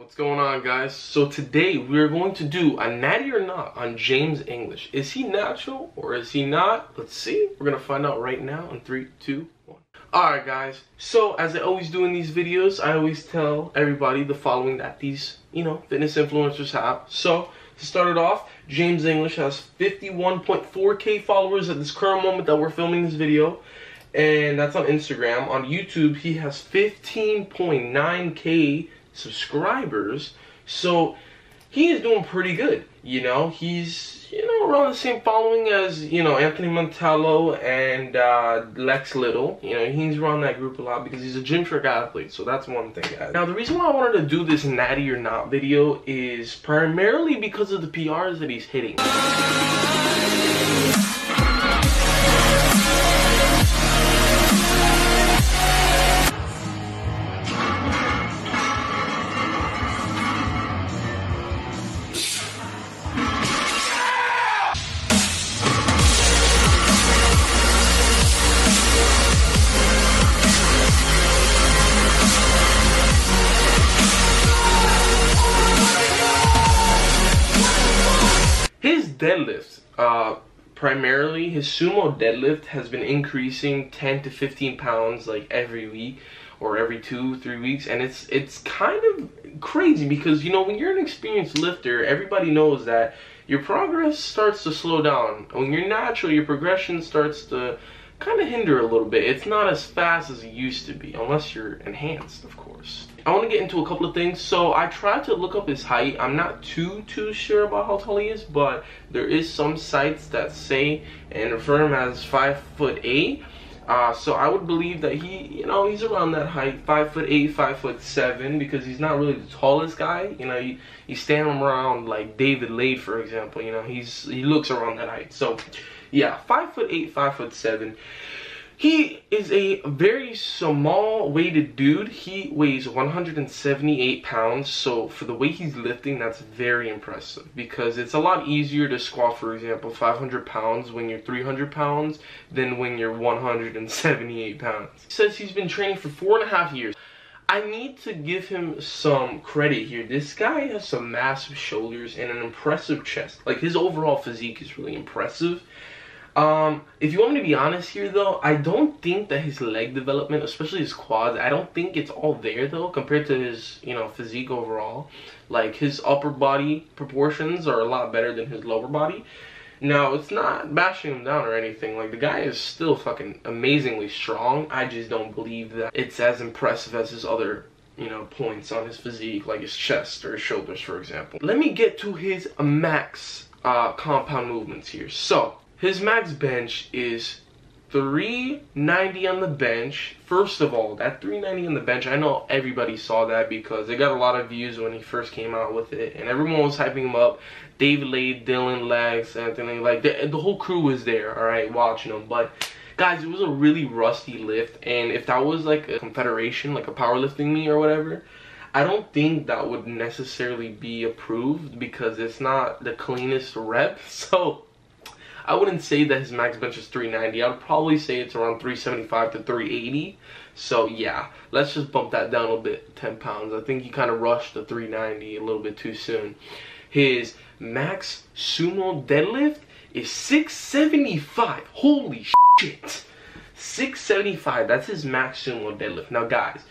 What's going on, guys? So today we're going to do a natty or not on James English. Is he natural or is he not? Let's see. We're gonna find out right now in 3, 2, 1. Alright guys, so as I always do in these videos, I always tell everybody the following that these, fitness influencers have. So to start it off, James English has 51.4K followers at this current moment that we're filming this video. And that's on Instagram. On YouTube, he has 15.9K subscribers. So he is doing pretty good. He's around the same following as Anthony Montello and Lex Little. He's around that group a lot because he's a gym trick athlete. So that's one thing, guys. Now the reason why I wanted to do this natty or not video is primarily because of the PRs that he's hitting. His deadlift, primarily his sumo deadlift has been increasing 10 to 15 pounds like every week or every 2-3 weeks, and it's kind of crazy because when you're an experienced lifter, everybody knows that your progress starts to slow down. When you're natural, your progression starts to kind of hinder a little bit. It's not as fast as it used to be, unless you're enhanced, of course. I want to get into a couple of things. So I tried to look up his height. I'm not too sure about how tall he is, but there is some sites that say and refer him as 5'8". So I would believe that he's around that height, 5'8", 5'7", because he's not really the tallest guy. You stand him around like David Lade, for example. He looks around that height. So yeah, 5'8", 5'7". He is a very small weighted dude. He weighs 178 pounds. So for the way he's lifting, that's very impressive because it's a lot easier to squat, for example, 500 pounds when you're 300 pounds than when you're 178 pounds. He says he's been training for 4.5 years. I need to give him some credit here. This guy has some massive shoulders and an impressive chest. Like, his overall physique is really impressive. If you want me to be honest here though, I don't think that his leg development, especially his quads, I don't think it's all there though compared to his, physique overall. Like, his upper body proportions are a lot better than his lower body. Now, it's not bashing him down or anything. Like, the guy is still fucking amazingly strong. I just don't believe that it's as impressive as his other points on his physique, like his chest or his shoulders, for example. Let me get to his max compound movements here. So his max bench is 390 on the bench. First of all, that 390 on the bench, I know everybody saw that because it got a lot of views when he first came out with it, and everyone was hyping him up. David Lade, Dylan, Lex, Anthony, like the whole crew was there, alright, watching him. But guys, it was a really rusty lift, and if that was like a confederation, like a powerlifting meet or whatever, I don't think that would necessarily be approved because it's not the cleanest rep. So I wouldn't say that his max bench is 390. I would probably say it's around 375 to 380. So yeah, let's just bump that down a little bit, 10 pounds. I think he kind of rushed the 390 a little bit too soon. His max sumo deadlift is 675. Holy shit. 675. That's his max sumo deadlift. Now guys,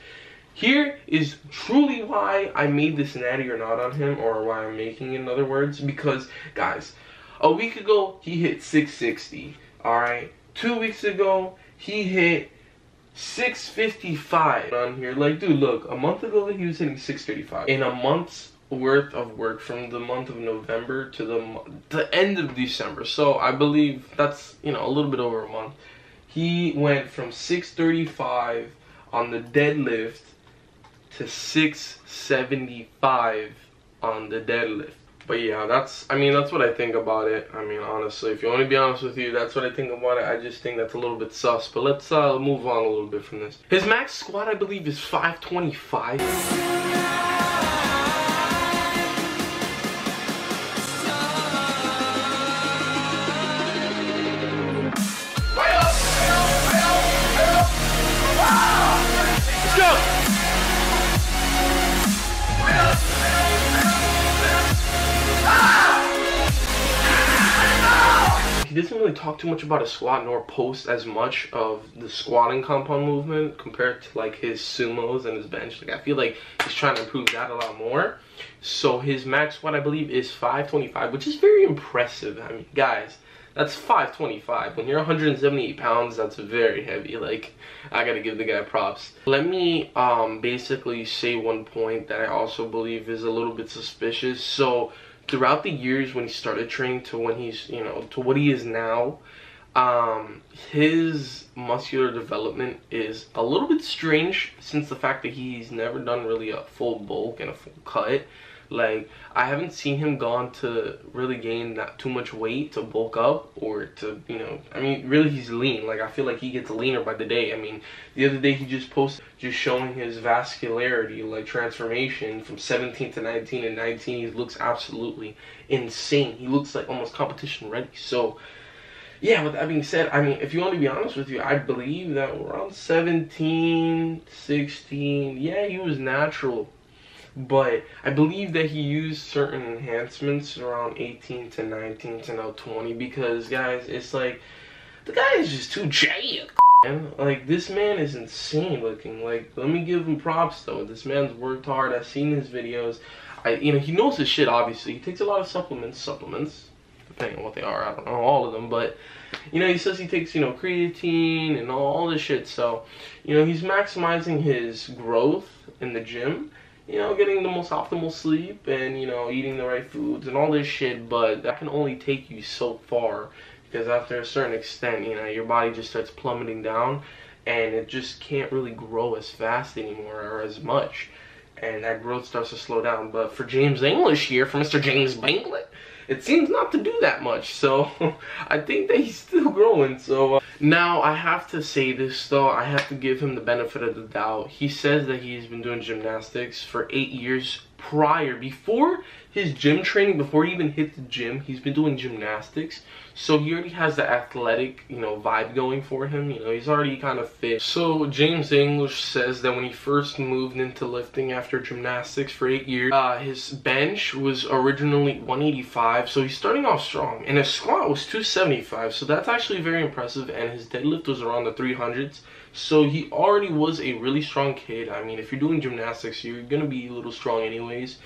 here is truly why I made this natty or not on him, or why I'm making it, in other words, because guys, a week ago, he hit 660, alright? 2 weeks ago, he hit 655 on here. Like, dude, look, a month ago, he was hitting 635. In a month's worth of work, from the month of November to the end of December. So, I believe that's, a little bit over a month. He went from 635 on the deadlift to 675 on the deadlift. But yeah, that's what I think about it. Honestly, if you want to be honest with you, that's what I think about it. I just think that's a little bit sus. But let's move on a little bit from this. His max squat, I believe, is 525. Let's go! doesn't really talk too much about his squat nor post as much of the squatting compound movement compared to like his sumos and his bench. Like I feel like he's trying to improve that a lot more. So his max squat, I believe, is 525, which is very impressive. I mean, guys, that's 525. When you're 178 pounds, that's very heavy. Like, I gotta give the guy props. Let me basically say one point that I also believe is a little bit suspicious. So throughout the years when he started training to when he's, you know, to what he is now, his muscular development is a little bit strange, since the fact that he's never done really a full bulk and a full cut. Like, I haven't seen him gone to really gain that too much weight to bulk up or to, you know, I mean, really he's lean. Like, I feel like he gets leaner by the day. I mean, the other day he just posted just showing his vascularity, like transformation from 17 to 19, and 19 he looks absolutely insane. He looks like almost competition ready. So yeah, with that being said, I mean, if you want to be honest with you, I believe that around 17, 16, yeah, he was natural. But I believe that he used certain enhancements around 18 to 19 to now 20, because, guys, it's like, the guy is just too jacked, man. Like, this man is insane looking. Like, let me give him props, though. This man's worked hard. I've seen his videos. You know, he knows his shit, obviously. He takes a lot of supplements, depending on what they are. I don't know all of them, but, you know, he says he takes, you know, creatine and all this shit. So, you know, he's maximizing his growth in the gym. You know, getting the most optimal sleep and, you know, eating the right foods and all this shit, but that can only take you so far, because after a certain extent, you know, your body just starts plummeting down and it just can't really grow as fast anymore or as much, and that growth starts to slow down. But for James English here, for Mr. James Banglet, it seems not to do that much. So I think that he's still growing. So now I have to say this though, I have to give him the benefit of the doubt. He says that he's been doing gymnastics for 8 years prior, before his gym training, before he even hit the gym, he's been doing gymnastics. So he already has the athletic, you know, vibe going for him. You know, he's already kind of fit. So James English says that when he first moved into lifting after gymnastics for 8 years, his bench was originally 185, so he's starting off strong, and his squat was 275, so that's actually very impressive, and his deadlift was around the 300s. So he already was a really strong kid. I mean, if you're doing gymnastics, you're gonna be a little strong anyways.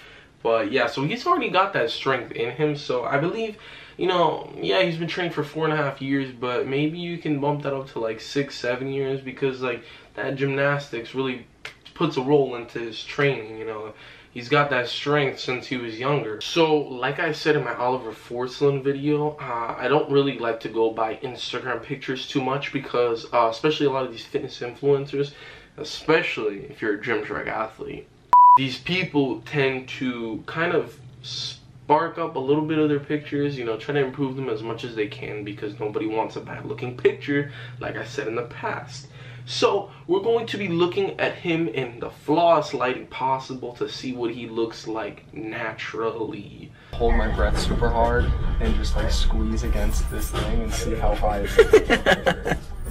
But yeah, so he's already got that strength in him. So I believe, you know, yeah, he's been training for 4.5 years, but maybe you can bump that up to like 6, 7 years, because like that gymnastics really puts a role into his training. You know, he's got that strength since he was younger. So like I said in my Oliver Forslund video, I don't really like to go by Instagram pictures too much, because especially a lot of these fitness influencers, especially if you're a gym track athlete, these people tend to kind of spark up a little bit of their pictures, you know, try to improve them as much as they can, because nobody wants a bad looking picture, like I said in the past. So we're going to be looking at him in the flawless lighting possible to see what he looks like naturally. Hold my breath super hard and just like squeeze against this thing and see how high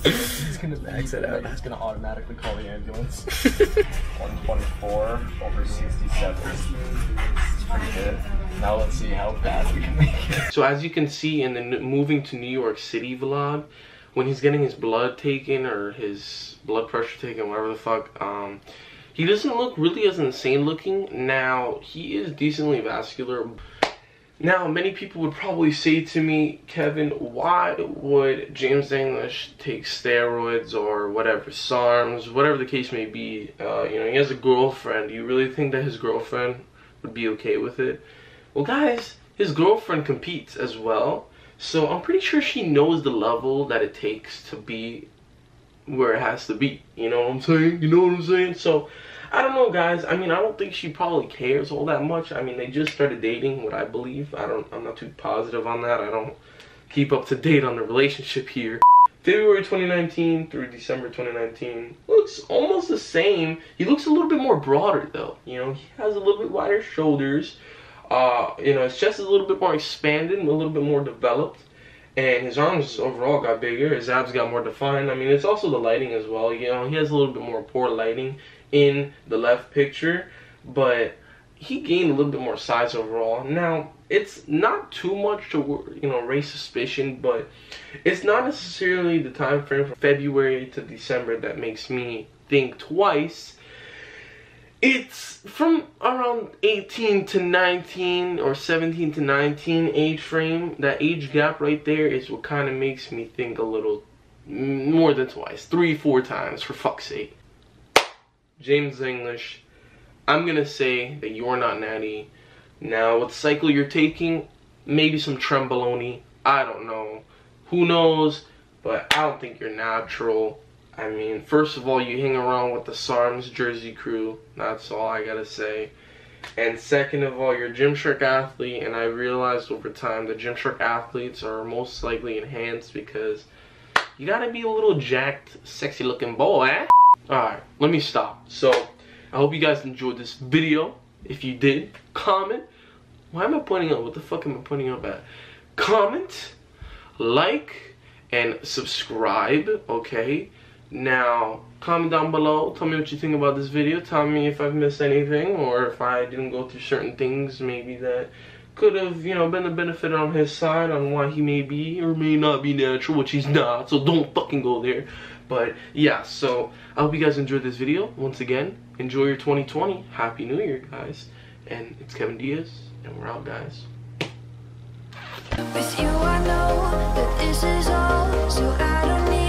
it's gonna max it out. It's gonna automatically call the ambulance. 124 over 67. It's pretty good. Now let's see how bad we can make it. So as you can see in the moving to New York City vlog, when he's getting his blood taken or his blood pressure taken, whatever the fuck, he doesn't look really as insane looking. Now, he is decently vascular. Now, many people would probably say to me, Kevin, why would James English take steroids or whatever, SARMs, whatever the case may be? You know, he has a girlfriend. Do you really think that his girlfriend would be okay with it? Well, guys, his girlfriend competes as well. So I'm pretty sure she knows the level that it takes to be where it has to be. You know what I'm saying? You know what I'm saying? So, I don't know, guys. I mean, I don't think she probably cares all that much. I mean, they just started dating, what I believe. I'm not too positive on that. I don't keep up to date on the relationship here. February 2019 through December 2019 looks almost the same. He looks a little bit more broader, though. You know, he has a little bit wider shoulders. You know, his chest is a little bit more expanded, a little bit more developed, and his arms overall got bigger, his abs got more defined. I mean, it's also the lighting as well. You know, he has a little bit more poor lighting in the left picture, but he gained a little bit more size overall. Now, it's not too much to, you know, raise suspicion, but it's not necessarily the time frame from February to December that makes me think twice. It's from around 18 to 19 or 17 to 19 age frame. That age gap right there is what kind of makes me think a little more than twice. 3-4 times, for fuck's sake. James English, I'm gonna say that you're not Natty. Now, what cycle you're taking, maybe some Tremboloni, I don't know. Who knows? But I don't think you're natural. I mean, first of all, you hang around with the SARM's Jersey crew. That's all I gotta say. And second of all, you're a Gymshark athlete, and I realized over time that Gymshark athletes are most likely enhanced because you gotta be a little jacked, sexy looking boy, eh? Alright, let me stop. So, I hope you guys enjoyed this video. If you did, comment. Why am I pointing up? What the fuck am I pointing up at? Comment, like, and subscribe, okay? Now, comment down below. Tell me what you think about this video. Tell me if I've missed anything or if I didn't go through certain things maybe that could have, you know, been a benefit on his side on why he may be or may not be natural, which he's not. So don't fucking go there. But yeah, so I hope you guys enjoyed this video. Once again, enjoy your 2020. Happy New Year, guys. And it's Kevin Diaz, and we're out, guys. With you I know that this is all, so I don't need